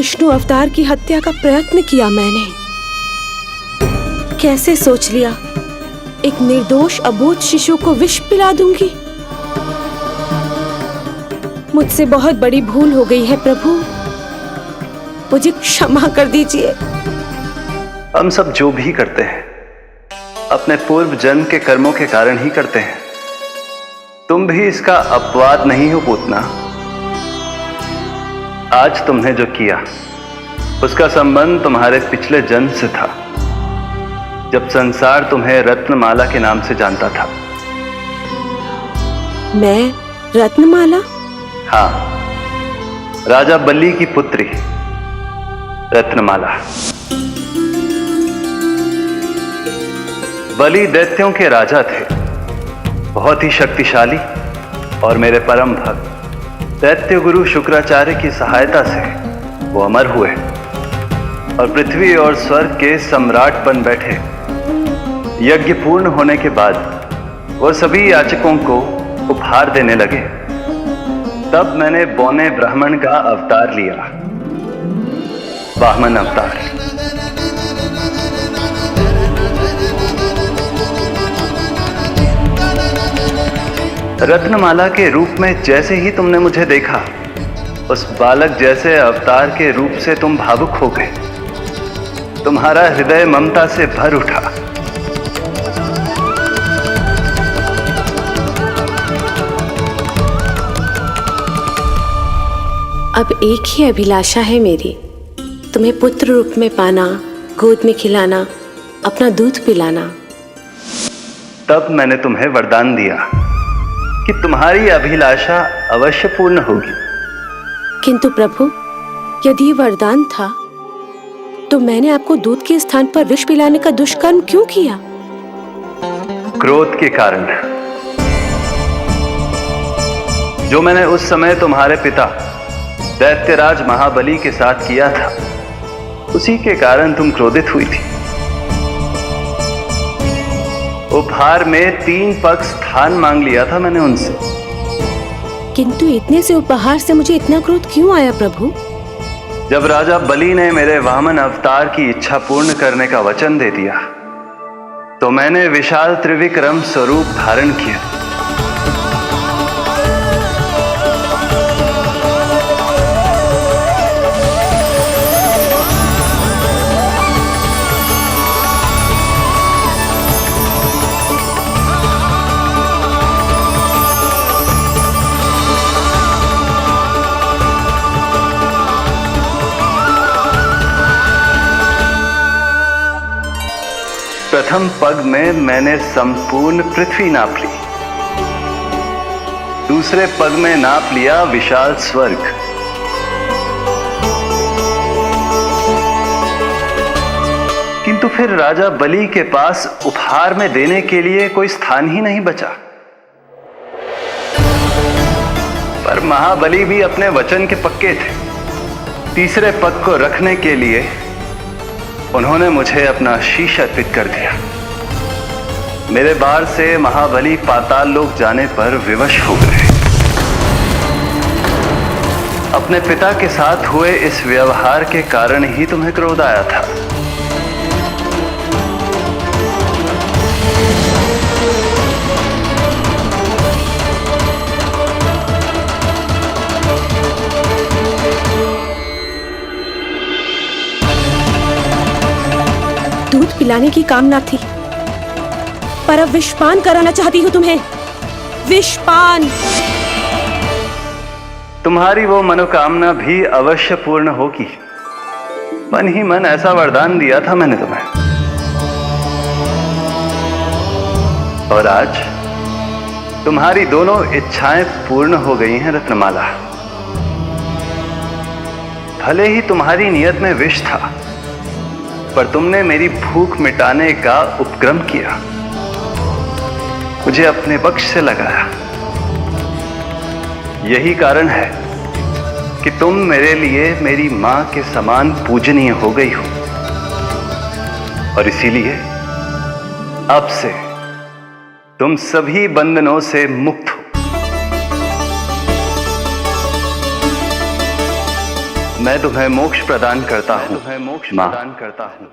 विष्णु अवतार की हत्या का प्रयत्न किया मैंने। कैसे सोच लिया एक निर्दोष अबोध शिशु को विष पिला दूंगी। मुझसे बहुत बड़ी भूल हो गई है प्रभु, मुझे क्षमा कर दीजिए। हम सब जो भी करते हैं अपने पूर्व जन्म के कर्मों के कारण ही करते हैं। तुम भी इसका अपवाद नहीं हो पूतना। आज तुमने जो किया उसका संबंध तुम्हारे पिछले जन्म से था, जब संसार तुम्हें रत्नमाला के नाम से जानता था। मैं रत्नमाला? हाँ, राजा बलि की पुत्री रत्नमाला। बलि दैत्यों के राजा थे, बहुत ही शक्तिशाली, और मेरे परम भक्त दैत्य गुरु शुक्राचार्य की सहायता से वो अमर हुए और पृथ्वी और स्वर्ग के सम्राट बन बैठे। यज्ञ पूर्ण होने के बाद वो सभी याचकों को उपहार देने लगे। तब मैंने बौने ब्राह्मण का अवतार लिया, वामन अवतार। रत्नमाला के रूप में जैसे ही तुमने मुझे देखा, उस बालक जैसे अवतार के रूप से तुम भावुक हो गए। तुम्हारा हृदय ममता से भर उठा। अब एक ही अभिलाषा है मेरी, तुम्हें पुत्र रूप में पाना, गोद में खिलाना, अपना दूध पिलाना। तब मैंने तुम्हें वरदान दिया कि तुम्हारी अभिलाषा अवश्य पूर्ण होगी। किंतु प्रभु, यदि वरदान था तो मैंने आपको दूध के स्थान पर विष पिलाने का दुष्कर्म क्यों किया? क्रोध के कारण, जो मैंने उस समय तुम्हारे पिता दैत्यराज महाबली के साथ किया था, उसी के कारण तुम क्रोधित हुई थी। उपहार में 3 पग स्थान मांग लिया था मैंने उनसे। किंतु इतने से उपहार से मुझे इतना क्रोध क्यों आया प्रभु? जब राजा बलि ने मेरे वामन अवतार की इच्छा पूर्ण करने का वचन दे दिया, तो मैंने विशाल त्रिविक्रम स्वरूप धारण किया। प्रथम पग में मैंने संपूर्ण पृथ्वी नाप ली। दूसरे पग में नाप लिया विशाल स्वर्ग। किंतु फिर राजा बलि के पास उपहार में देने के लिए कोई स्थान ही नहीं बचा। पर महाबली भी अपने वचन के पक्के थे। तीसरे पग को रखने के लिए उन्होंने मुझे अपना शीश अर्पित कर दिया। मेरे बार से महाबली पाताल लोक जाने पर विवश हो गए। अपने पिता के साथ हुए इस व्यवहार के कारण ही तुम्हें क्रोध आया था। दूध पिलाने की कामना थी, पर अब विषपान कराना चाहती हूँ तुम्हें। विषपान। तुम्हारी वो मनोकामना भी अवश्य पूर्ण होगी। मन ही मन ऐसा वरदान दिया था मैंने तुम्हें। और आज तुम्हारी दोनों इच्छाएं पूर्ण हो गई हैं रत्नमाला। भले ही तुम्हारी नियत में विष था, पर तुमने मेरी भूख मिटाने का उपक्रम किया, मुझे अपने पक्ष से लगाया। यही कारण है कि तुम मेरे लिए मेरी मां के समान पूजनीय हो गई हो। और इसीलिए अब से तुम सभी बंधनों से मुक्त हो। मैं तुम्हें मोक्ष प्रदान करता हूँ, माँ।